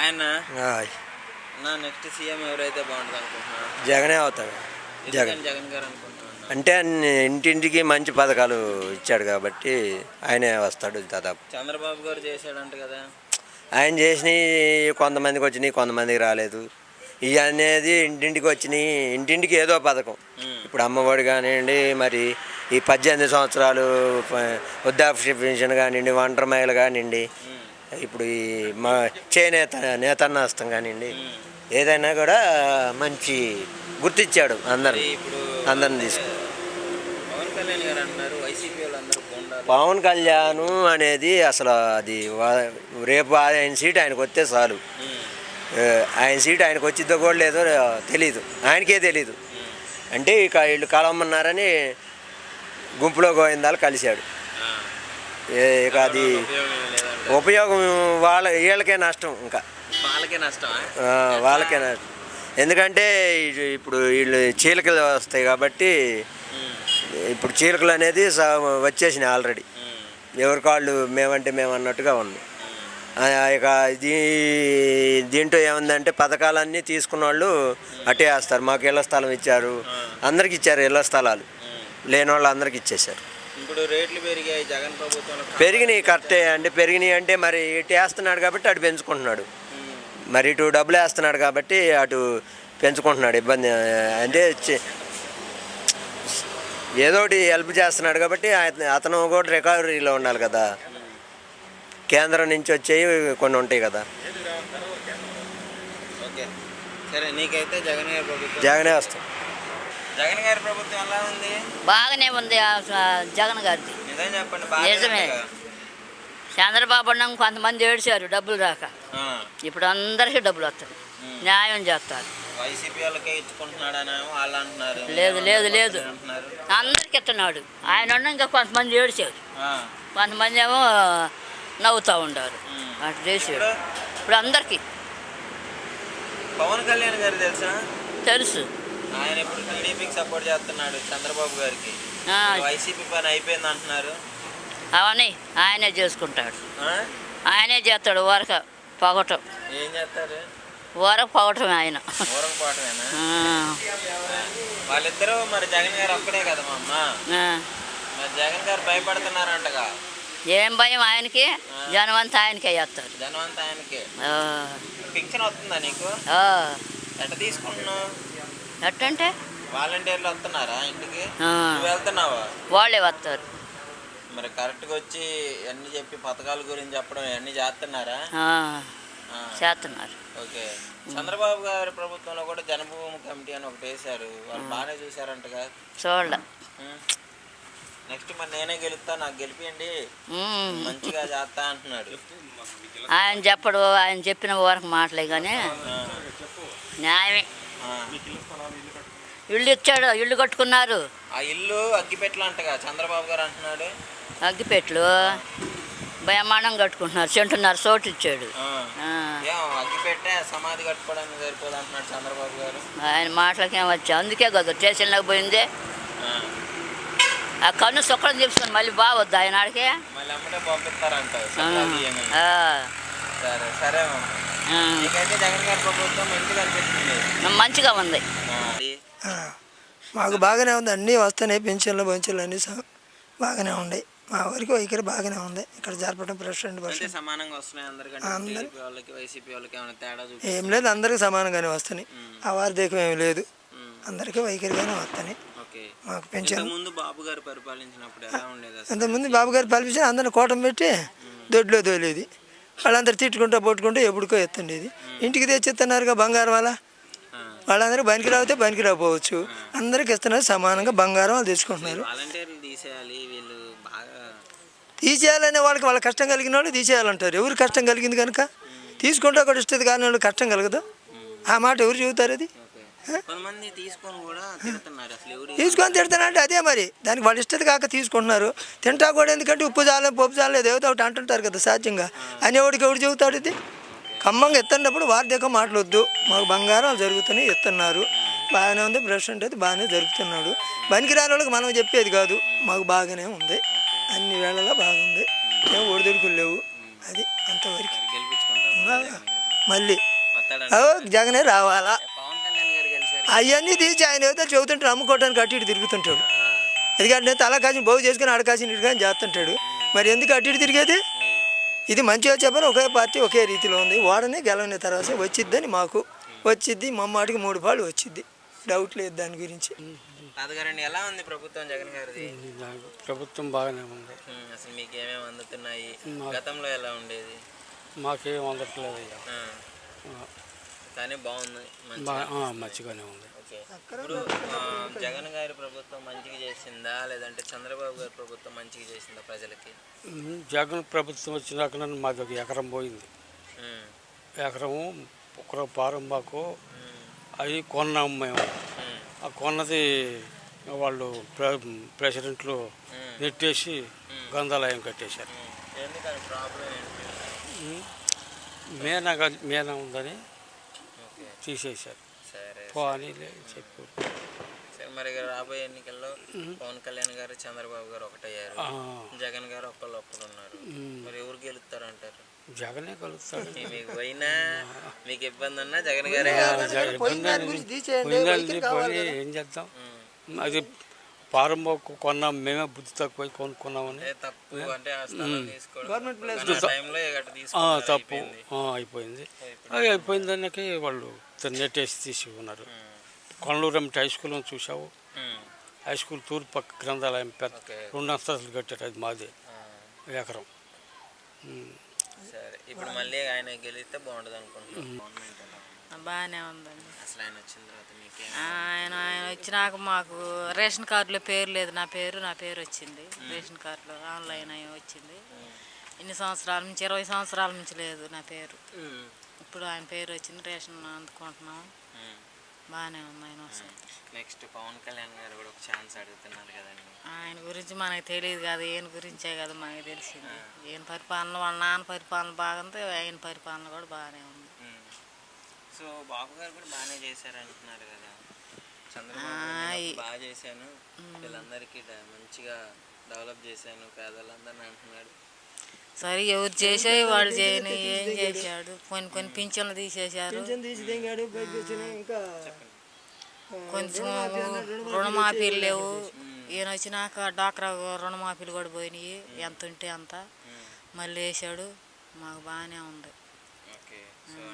ఆయన next CM ఎవరైతే బాగుంటుంది అనుకుంటున్నారు? జగనే అవుతాడు. జగన్ గారు అనుకుంటున్నాను. అంటే ఇంటింటికి మంచి పథకాలు ఇచ్చాడు కాబట్టి ఆయనే వస్తాడు దాదాపు. చంద్రబాబు గారు చేశాడంట కదా. ఆయన చేసినవి కొంతమందికి వచ్చినాయి, కొంతమందికి రాలేదు. ఇవి అనేది ఇంటింటికి వచ్చినాయి, ఇంటింటికి ఏదో పథకం. ఇప్పుడు అమ్మఒడి కానివ్వండి, మరి ఈ 18 సంవత్సరాలు వృద్ధాప్య పెన్షన్ కానివ్వండి, ఒంటరి మహిళలు కానివ్వండి, ఇప్పుడు ఈ మా చేనేత నేతన్నాస్తం కానివ్వండి, ఏదైనా కూడా మంచి గుర్తిచ్చాడు అందరిని తీసుకు. పవన్ కళ్యాణ్ అనేది అసలు అది రేపు ఆయన సీట్ ఆయనకు వస్తే చాలు. ఆయన సీట్ ఆయనకు వచ్చిద్దో కూడా లేదో తెలీదు, ఆయనకే తెలీదు. అంటే ఇక వీళ్ళు కలవమన్నారని గుంపులో గోవిందాలు కలిశాడు. ఇక అది ఉపయోగం వీళ్ళకే నష్టం, ఇంకా వాళ్ళకే నష్టం. ఎందుకంటే ఇప్పుడు వీళ్ళు చీలికలు వస్తాయి కాబట్టి, ఇప్పుడు చీలికలు అనేది వచ్చేసినాయి ఆల్రెడీ. ఎవరి కాళ్ళు మేమంటే మేము అన్నట్టుగా ఉంది. ఇక దీంట్లో ఏముందంటే పథకాలన్నీ తీసుకున్న వాళ్ళు అటే వేస్తారు. మాకు ఇళ్ల స్థలం ఇచ్చారు, అందరికి ఇచ్చారు ఇళ్ల స్థలాలు, లేని వాళ్ళు అందరికి ఇచ్చేశారు. ఇప్పుడు రేట్లు పెరిగాయి జగన్ ప్రభుత్వం. పెరిగినాయి కరెక్టే అండి, పెరిగినాయి అంటే మరి ఇటు వేస్తున్నాడు కాబట్టి అటు పెంచుకుంటున్నాడు, మరి ఇటు డబ్బులు వేస్తున్నాడు కాబట్టి అటు పెంచుకుంటున్నాడు. ఇబ్బంది అంటే ఏదో ఒకటి హెల్ప్ చేస్తున్నాడు కాబట్టి అతను కూడా రికవరీలో ఉండాలి కదా. కేంద్రం నుంచి వచ్చేవి కొన్ని ఉంటాయి కదా. జగనే వస్తాం. జగన్ గారి ప్రభుత్వం ఎలా ఉంది? బాగానే ఉంది. జగన్ గారిది నిజమే. చంద్రబాబు అన్న కొంతమంది ఏడ్చారు డబ్బులు రాక, ఇప్పుడు అందరికీ డబ్బులు వస్తాయి, న్యాయం చేస్తారు. లేదు లేదు లేదు, అందరికి ఇస్తున్నాడు ఆయన. ఇంకా కొంతమంది ఏడ్చారు, కొంతమంది ఏమో నవ్వుతూ ఉండారు, అటు చేసాడు. ఇప్పుడు అందరికి. పవన్ కళ్యాణ్ గారు తెలుసా? తెలుసు. ఆయన ఇప్పుడు టీడీపీకి సపోర్ట్ చేస్తున్నాడు చంద్రబాబు గారికి. వైసీపీ పని అయిపోయింది అంటున్నారు. అవన్నీ ఆయనే చేసుకుంటాడు, ఆయనే చేస్తాడు. వరక పొగటం ఏం చేస్తారు? వరకు పొగటమే ఆయన. వాళ్ళిద్దరూ మరి జగన్ గారు ఒక్కడే కదా మా అమ్మ. మరి జగన్ గారు భయపడుతున్నారంటగా. ఏం భయం ఆయనకి? జనమంతా ఆయనకే చేస్తారు. జనమంతా ఆయనకే. పింఛన్ వస్తుందా నీకు? ఎట్ట తీసుకుంటున్నావు? ఎట్టంటే వాలంటీర్లు వస్తున్నారా ఇంటికి? వెళ్తున్నావా? వాళ్ళే వస్తారు. మరి కరెక్ట్గా వచ్చి అన్ని చెప్పి పథకాల గురించి చెప్పడం అన్ని చేస్తున్నారా? చేస్తున్నారు. ఓకే. చంద్రబాబు గారి ప్రభుత్వంలో కూడా జనభూమి కమిటీ అని ఒకటి వేశారు, వాళ్ళు బాగానే చూసారంటగా. చూడలే. నెక్స్ట్ మరి నేనే గెలుస్తా, నాకు గెలిపియండి, మంచిగా చేస్తా అంటున్నాడు. ఆయన చెప్పడు, ఆయన చెప్పిన వరకు మాటలే కానీ న్యాయమే. ఇల్లు ఇచ్చాడు, ఇల్లు కట్టుకున్నారు. ఆ ఇల్లు అగ్గిపెట్లు అంటగా చంద్రబాబు గారు అంటున్నాడు. అగ్గిపెట్లు భయమానం కట్టుకుంటున్నారు, చెంటున్నారు, చోటు ఇచ్చాడు. అగ్గిపెట్టే సమాధి కట్టుకోవడానికి సరిపోదు అంటున్నాడు చంద్రబాబు గారు. ఆయన మాటలకేం వచ్చా, అందుకే కదా స్టేషన్లోకి పోయిందే. ఆ కన్ను సొక్కడం చెప్పుకొని మళ్ళీ బాగొద్దు ఆయన ఆడికి, మళ్ళీ అమ్మటే పంపిస్తారంట. సరే సరే, జగన్ గారి ప్రభుత్వం మంచిగా అనిపిస్తుంది. మంచిగా ఉంది. మాకు బాగానే ఉంది, అన్నీ వస్తున్నాయి, పెన్షన్లు అన్నీ బాగానే ఉన్నాయి. మా ఊరికి వైఖరి బాగానే ఉంది. ఇక్కడ జరపడం ప్రెసిడెంట్ ఏం లేదు, అందరికి సమానంగానే వస్తున్నాయి. అవార్దేకం ఏమి లేదు, అందరికీ వైఖరిగానే వస్తున్నాయి. మాకు పెన్షన్ ఇంతకుముందు బాబు గారు పరిపాలించిన అందరిని కోటం పెట్టి దొడ్లో తోలేది. వాళ్ళందరూ తిట్టుకుంటూ పొట్టుకుంటూ ఎప్పుడుకో ఎత్తుండేది. ఇంటికి తెచ్చిస్తున్నారుగా బంగారం వల్ల. వాళ్ళందరూ బనికి రావుతే బనికి రాకపోవచ్చు, అందరికి ఇస్తున్నారు సమానంగా బంగారం వాళ్ళు తెచ్చుకుంటున్నారు. తీసేయాలనే వాళ్ళ కష్టం కలిగిన వాళ్ళు తీసేయాలంటారు. ఎవరు కష్టం కలిగింది కనుక తీసుకుంటే ఒకటి ఇస్తుంది, కానీ వాళ్ళు కష్టం కలగదు. ఆ మాట ఎవరు చెబుతారు? అది తీసుకొని తిడతానంటే అదే మరి, దానికి వాళ్ళు ఇష్టది కాక తీసుకుంటున్నారు. తింటా కూడా ఎందుకంటే ఉప్పు చాలే పప్పు చాలే ఏదో ఒకటి అంటుంటారు కదా సహజంగా. అనేవాడికి ఎవడు చెబుతాడు? ఇది ఖమ్మంగా ఎత్తున్నప్పుడు వార్ధక మాటలొద్దు, మాకు బంగారం జరుగుతున్నాయి, ఎత్తున్నారు, బాగానే ఉంది, ప్రెసిడెంట్ అయితే బాగానే జరుపుతున్నాడు. బనికి రాని వాళ్ళకి మనం చెప్పేది కాదు, మాకు బాగానే ఉంది, అన్ని వేళలా బాగుంది, ఏం ఒడిదుడుకులు లేవు. అది అంతవరకు మళ్ళీ వస్తాడంట. జగనే రావాలా. పవన్ కళ్యాణ్ గారు గెలిచారు. అవన్నీ తీసి ఆయన ఏదో చెబుతుంటాడు, అమ్ముకోవడానికి అటు ఇటు తిరుగుతుంటాడు. ఎందుకంటే తల కాసిన బాగు చేసుకుని ఆడకాసిన ఇటు కానీ చేస్తుంటాడు. మరి ఎందుకు అటు ఇటు తిరిగేది? ఇది మంచిగా చెప్పని ఒకే పార్టీ ఒకే రీతిలో ఉంది. వాడనే గెలవని తర్వాత వచ్చిద్దని మాకు వచ్చిద్ది. మా మాటికి 3 పాలు వచ్చిద్ది, డౌట్ లేదు దాని గురించి. తాతగారండి, ఎలా ఉంది ప్రభుత్వం జగన్ గారిది? ప్రభుత్వం బాగానే ఉంది. అసలు మీకు ఏమేమి అందుతున్నాయి? గతంలో ఎలా ఉండేది? మాకేం అందట్లేదు అయ్యా. కానీ బాగుంది, మంచిగానే ఉంది. ఓకే. ఇప్పుడు జగన్ గారి ప్రభుత్వం మంచిగా చేసిందా లేదంటే చంద్రబాబు గారి ప్రభుత్వం మంచిగా చేసిందా ప్రజలకి? జగన్ ప్రభుత్వం వచ్చినాక మాది ఒక ఎకరం పోయింది. ఎకరము ఒక పారం మాకు అది కొన్నాము మేము. ఆ కొన్నది వాళ్ళు ప్రెసిడెంట్లు నెట్టేసి గంధాలయం కట్టేశారు. ఎందుకని ప్రాబ్లం ఏంటి? మేనా ఉందని తీసేశారు. సరే పోనీ చెప్పు. సరే, మరి రాబోయే ఎన్నికల్లో పవన్ కళ్యాణ్ గారు చంద్రబాబు గారు ఒకటయ్యారు, జగన్ గారు ఒక్కళ్ళు ఉన్నారు. మరి ఎవరు గెలుస్తారు అంటారు? జగనే కలుస్తాడు. మీకు పోయినా మీకు ఇబ్బంది ఉన్నా జగన్ గారే ఏం చేద్దాం? అది పారం కొన్నాం మేమే, బుద్ధి తక్కువ కొనుక్కున్నామని. తప్పు అంటే తప్పు అయిపోయింది. అది అయిపోయిన దానికి వాళ్ళు నెట్టేసి తీసుకున్నారు. కొనలూరు హై స్కూల్ చూసావు. హై స్కూల్ తూర్పు పక్క గ్రంథాలయం పెద్ద 2 అంతస్తులు కట్టారు. అది మాదే ఎకరం. సరే, ఇప్పుడు మళ్ళీ ఆయన గెలిస్తే బాగుంటుంది అనుకుంటున్నాను. బాగానే ఉందండి. అసలు ఆయన వచ్చిన తర్వాత మీకు ఆయన వచ్చినాక మాకు రేషన్ కార్డులో పేరు లేదు. నా పేరు వచ్చింది రేషన్ కార్డులో. ఆన్లైన్ అయ్యి వచ్చింది. ఇన్ని సంవత్సరాల నుంచి 20 సంవత్సరాల నుంచి లేదు నా పేరు. ఇప్పుడు ఆయన పేరు వచ్చింది, రేషన్ అందుకుంటున్నాం. బాగానే ఉంది ఆయన వస్తుంది. నెక్స్ట్ పవన్ కళ్యాణ్ గారు కూడా ఒక ఛాన్స్ అడుగుతున్నారు కదండి. ఆయన గురించి మనకు తెలియదు కదా, ఈయన గురించే కదా మనకు తెలిసింది. ఈయన పరిపాలన వాళ్ళ నాన్న పరిపాలన బాగుంది, ఆయన పరిపాలన కూడా బాగానే ఉంది. సో బాబు గారు కూడా బాగానే చేశారు అంటున్నారు కదా. చంద్రబాబు బాగా చేశాను, వీళ్ళందరికీ మంచిగా డెవలప్ చేశాను పేదలందరినీ అంటున్నాడు. సరే, ఎవరు చేసే వాడు చేయని ఏం చేశాడు? కొన్ని పింఛన్లు తీసేశారు, కొంచెం రుణమాఫీలు లేవు. ఈయన వచ్చినాక డాక్రా రుణమాఫీలు కూడా పోయినాయి, ఎంత ఉంటే అంత మళ్ళీ వేసాడు. మాకు బాగానే ఉంది. ఓకే. సో